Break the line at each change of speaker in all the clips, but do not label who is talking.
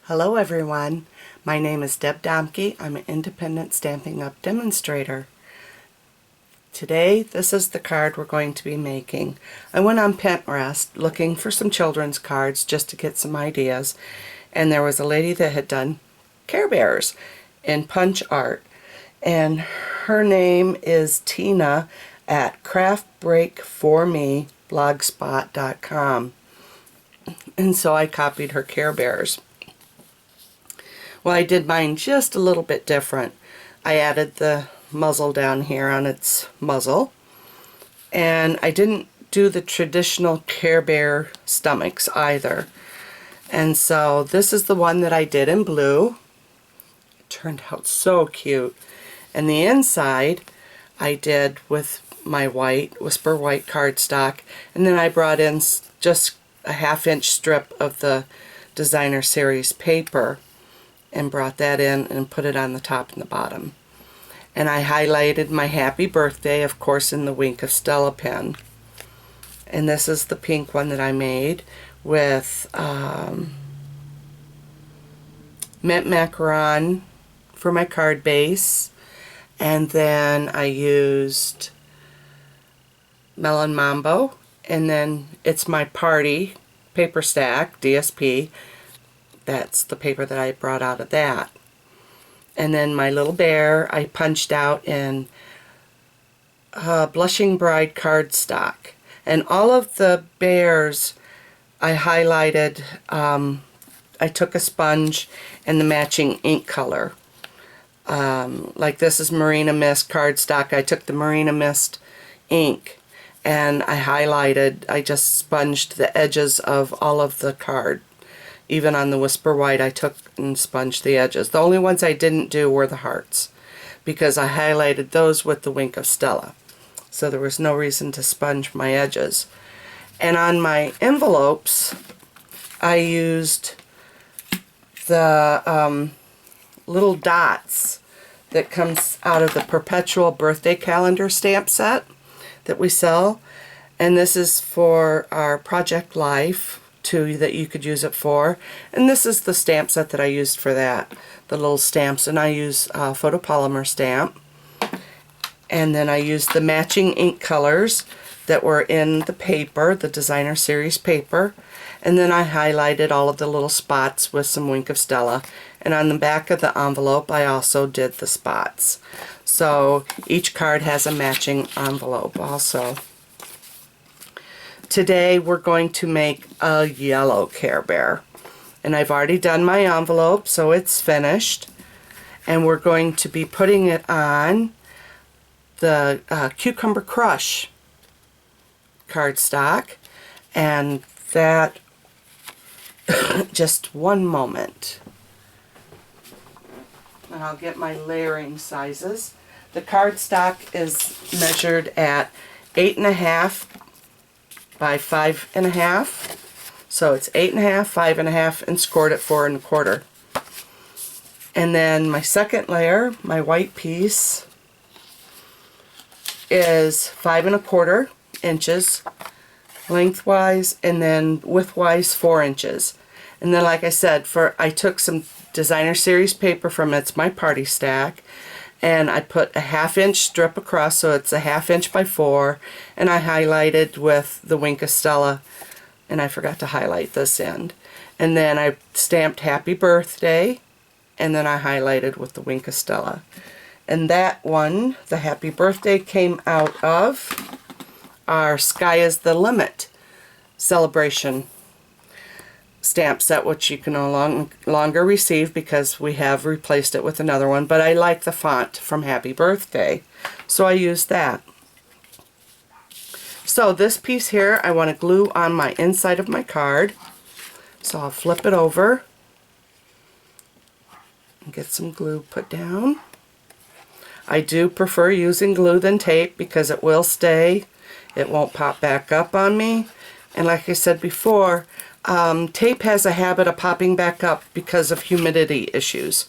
Hello everyone, my name is Deb Domke. I'm an independent Stampin' Up! Demonstrator. Today, this is the card we're going to be making. I went on Pinterest looking for some children's cards just to get some ideas, and there was a lady that had done Carebears in punch art, and her name is Tina at craftbreakforme.blogspot.com, and so I copied her Carebears. Well, I did mine just a little bit different. I added the muzzle down here on its muzzle, and I didn't do the traditional Carebear stomachs either. And so this is the one that I did in blue. It turned out so cute. And the inside I did with my white Whisperwhite Cardstock, and then I brought in just a 1/2 inch strip of the Designer Series paper and brought that in and put it on the top and the bottom. And I highlighted my happy birthday, of course, in the Wink of Stella pen. And this is the pink one that I made with mint macaron for my card base. And then I used Melon Mambo, and then it's my party paper stack, DSP. That's the paper that I brought out of that. And then my little bear I punched out in Blushing Bride cardstock. And all of the bears I highlighted, I took a sponge and the matching ink color. Like this is Marina Mist cardstock. I took the Marina Mist ink and I highlighted, I just sponged the edges of all of the card. Even on the Whisperwhite, I took and sponged the edges. The only ones I didn't do were the hearts, because I highlighted those with the Wink of Stella. So there was no reason to sponge my edges. And on my envelopes, I used the little dots that comes out of the Perpetual Birthday Calendar stamp set that we sell. And this is for our Project Life that you could use it for, and this is the stamp set that I used for that, the little stamps. And I use photopolymer stamp, and then I used the matching ink colors that were in the paper, the Designer Series paper, and then I highlighted all of the little spots with some Wink of Stella. And on the back of the envelope I also did the spots, so each card has a matching envelope also. Today we're going to make a yellow Carebear, and I've already done my envelope, so it's finished. And we're going to be putting it on the Cucumbercrush Cardstock, and that just one moment. And I'll get my layering sizes. The cardstock is measured at 8.5 by 5.5, so it's 8.5, 5.5, and scored at 4 1/4. And then my second layer, my white piece, is 5 1/4 inches lengthwise, and then widthwise 4 inches. And then, like I said, I took some Designer Series paper from It's My Party Stack, and I put a 1/2 inch strip across, so it's a 1/2 inch by 4, and I highlighted with the Wink of Stella, and I forgot to highlight this end. And then I stamped Happy Birthday, and then I highlighted with the Wink of Stella. And that one, the Happy Birthday, came out of our Sky is the Limit celebration stamp set, which you can no longer receive because we have replaced it with another one, but I like the font from Happy Birthday, so I used that. So this piece here I want to glue on my inside of my card, so I'll flip it over and get some glue put down. I do prefer using glue than tape because it will stay, it won't pop back up on me. And like I said before, tape has a habit of popping back up because of humidity issues.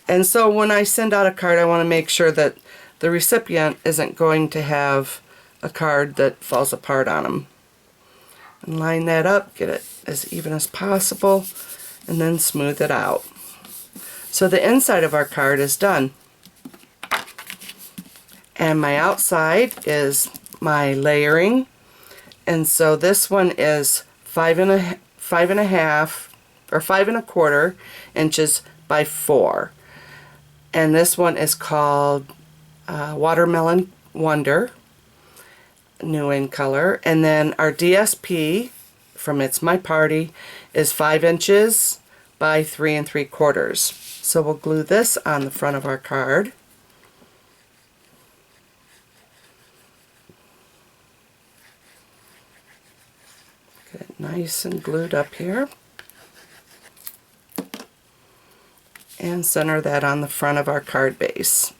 And so when I send out a card, I want to make sure that the recipient isn't going to have a card that falls apart on them. And line that up, get it as even as possible, and then smooth it out. So the inside of our card is done. And my outside is my layering. And so this one is 5.25 inches by 4. And this one is called Watermelonwonder, new in color. And then our DSP from It's My Party is 5 inches by 3 3/4. So we'll glue this on the front of our card. Get it nice and glued up here. And center that on the front of our card base.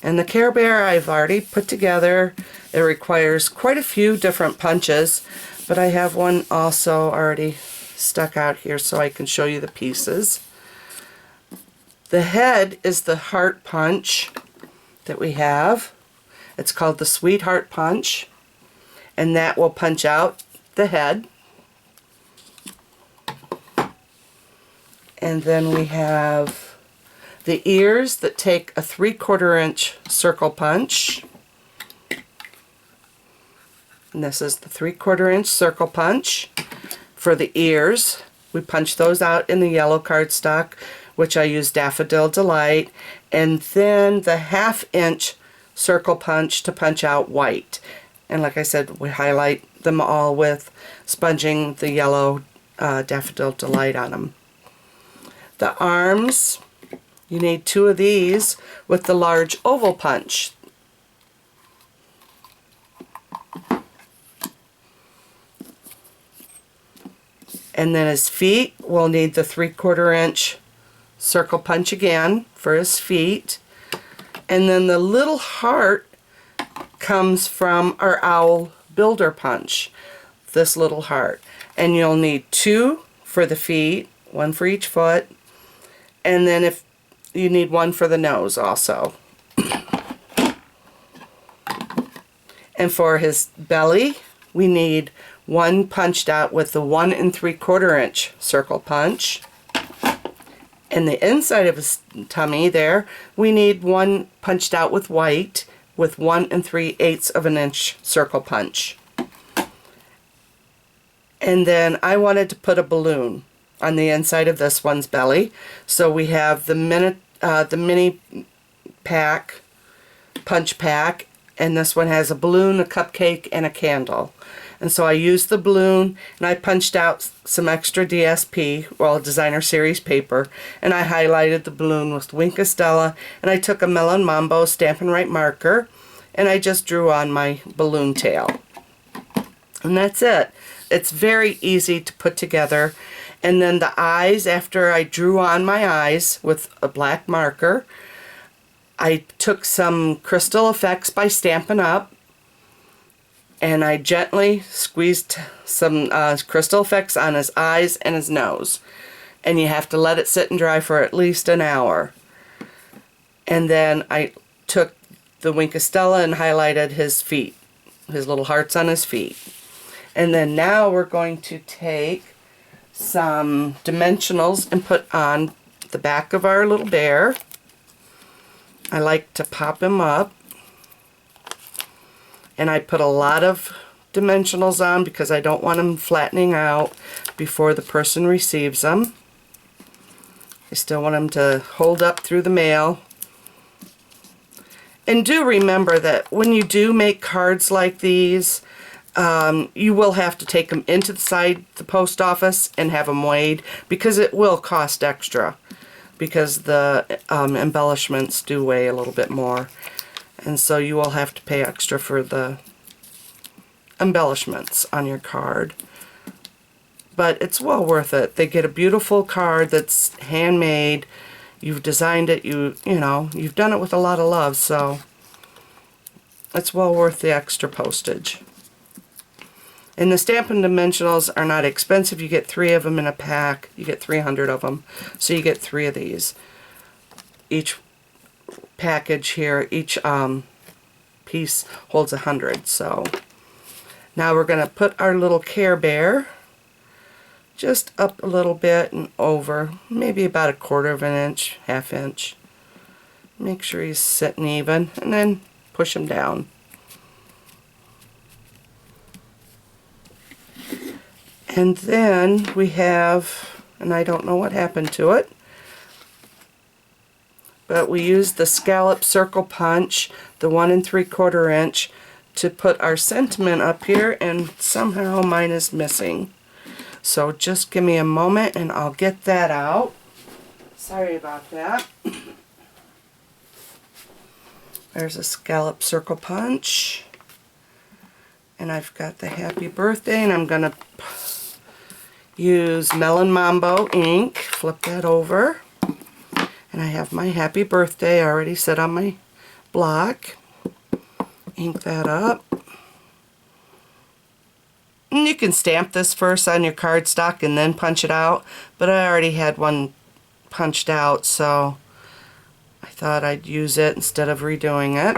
And the Carebear I've already put together. It requires quite a few different punches, but I have one also already stuck out here so I can show you the pieces. The head is the heart punch that we have. It's called the Sweetheart Punch, and that will punch out the head. And then we have the ears that take a 3/4 inch circle punch. And this is the 3/4 inch circle punch for the ears. We punch those out in the yellow cardstock, which I use Daffodil Delight. And then the 1/2 inch circle punch to punch out white. And like I said, we highlight them all with sponging the yellow Daffodil Delight on them. The arms, you need 2 of these with the large oval punch. And then his feet, we'll need the 3/4 inch circle punch again for his feet. And then the little heart comes from our owl builder punch, this little heart. And you'll need 2 for the feet, 1 for each foot. And then if you need 1 for the nose also. And for his belly, we need 1 punched out with the 1 3/4 inch circle punch. And the inside of his tummy there, we need 1 punched out with white with 1 3/8 inch circle punch. And then I wanted to put a balloon on the inside of this one's belly. So we have the mini pack, punch pack, and this one has a balloon, a cupcake, and a candle. And so I used the balloon, and I punched out some extra DSP, well, designer series paper, and I highlighted the balloon with Wink of Stella, and I took a Melon Mambo Stampin' Right marker, and I just drew on my balloon tail. And that's it. It's very easy to put together. And then the eyes, after I drew on my eyes with a black marker, I took some Crystal Effects by Stampin' Up, and I gently squeezed some Crystal Effects on his eyes and his nose. And you have to let it sit and dry for at least an hour. And then I took the Wink of Stella and highlighted his feet, his little hearts on his feet. And then now we're going to take some dimensionals and put on the back of our little bear. I like to pop him up, and I put a lot of dimensionals on because I don't want them flattening out before the person receives them. I still want them to hold up through the mail. And do remember that when you do make cards like these, you will have to take them into the post office and have them weighed, because it will cost extra, because the embellishments do weigh a little bit more, and so you will have to pay extra for the embellishments on your card. But it's well worth it. They get a beautiful card that's handmade. You've designed it. You know, you've done it with a lot of love, so it's well worth the extra postage. And the Stampin' Dimensionals are not expensive. You get 3 of them in a pack. You get 300 of them. So you get 3 of these. Each package here, each piece holds 100. So Now we're going to put our little Care Bear just up a little bit and over, maybe about 1/4 of an inch, 1/2 inch. Make sure he's sitting even, and then push him down. And then we have, and I don't know what happened to it, but we used the scallop circle punch, the 1 3/4 inch, to put our sentiment up here, and somehow mine is missing. So just give me a moment and I'll get that out. Sorry about that. There's a scallop circle punch. And I've got the happy birthday, and I'm going to use Melon Mambo ink. Flip that over. And I have my happy birthday already set on my block. Ink that up. And you can stamp this first on your cardstock and then punch it out, but I already had one punched out, so I thought I'd use it instead of redoing it.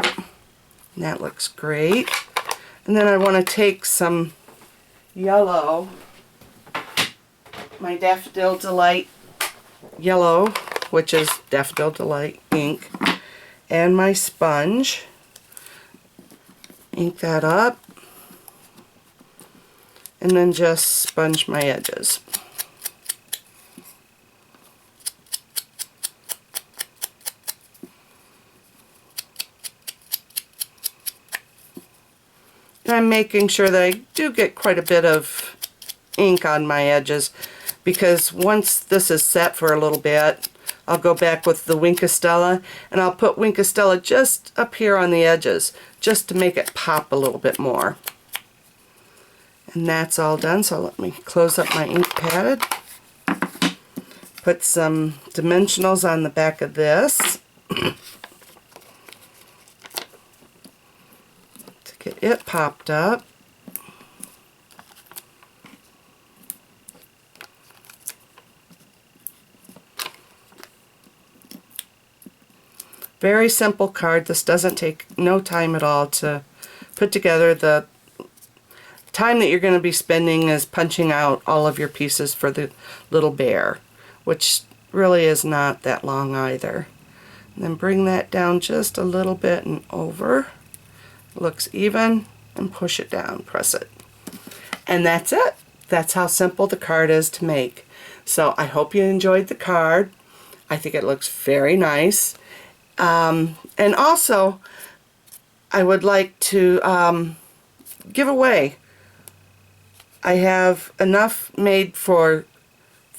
And that looks great. And then I want to take some yellow, my Daffodil Delight yellow, which is Daffodil Delight ink, and my sponge. Ink that up, and then just sponge my edges. And I'm making sure that I do get quite a bit of ink on my edges, because once this is set for a little bit, I'll go back with the Winkostella, and I'll put Winkostella just up here on the edges, just to make it pop a little bit more. And that's all done, so let me close up my ink pad. Put some dimensionals on the back of this to get it popped up. Very simple card. This doesn't take no time at all to put together. The time that you're going to be spending is punching out all of your pieces for the little bear, which really is not that long either. And then bring that down just a little bit and over. Looks even, and push it down, press it. And that's it. That's how simple the card is to make. So I hope you enjoyed the card. I think it looks very nice. And also, I would like to give away. I have enough made for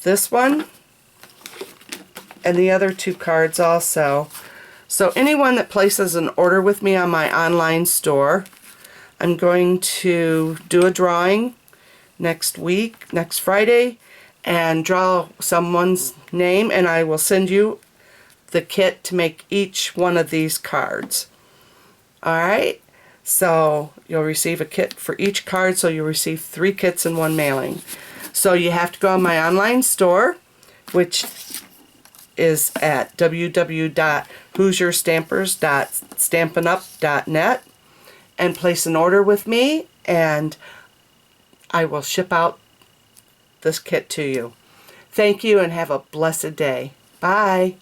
this one and the other 2 cards also. So anyone that places an order with me on my online store, I'm going to do a drawing next week, next Friday, and draw someone's name, and I will send you the kit to make each one of these cards. Alright, so you'll receive a kit for each card, so you'll receive 3 kits in one mailing. So you have to go on my online store, which is at www.hoosierstampers.stampinup.net, and place an order with me, and I will ship out this kit to you. Thank you, and have a blessed day. Bye.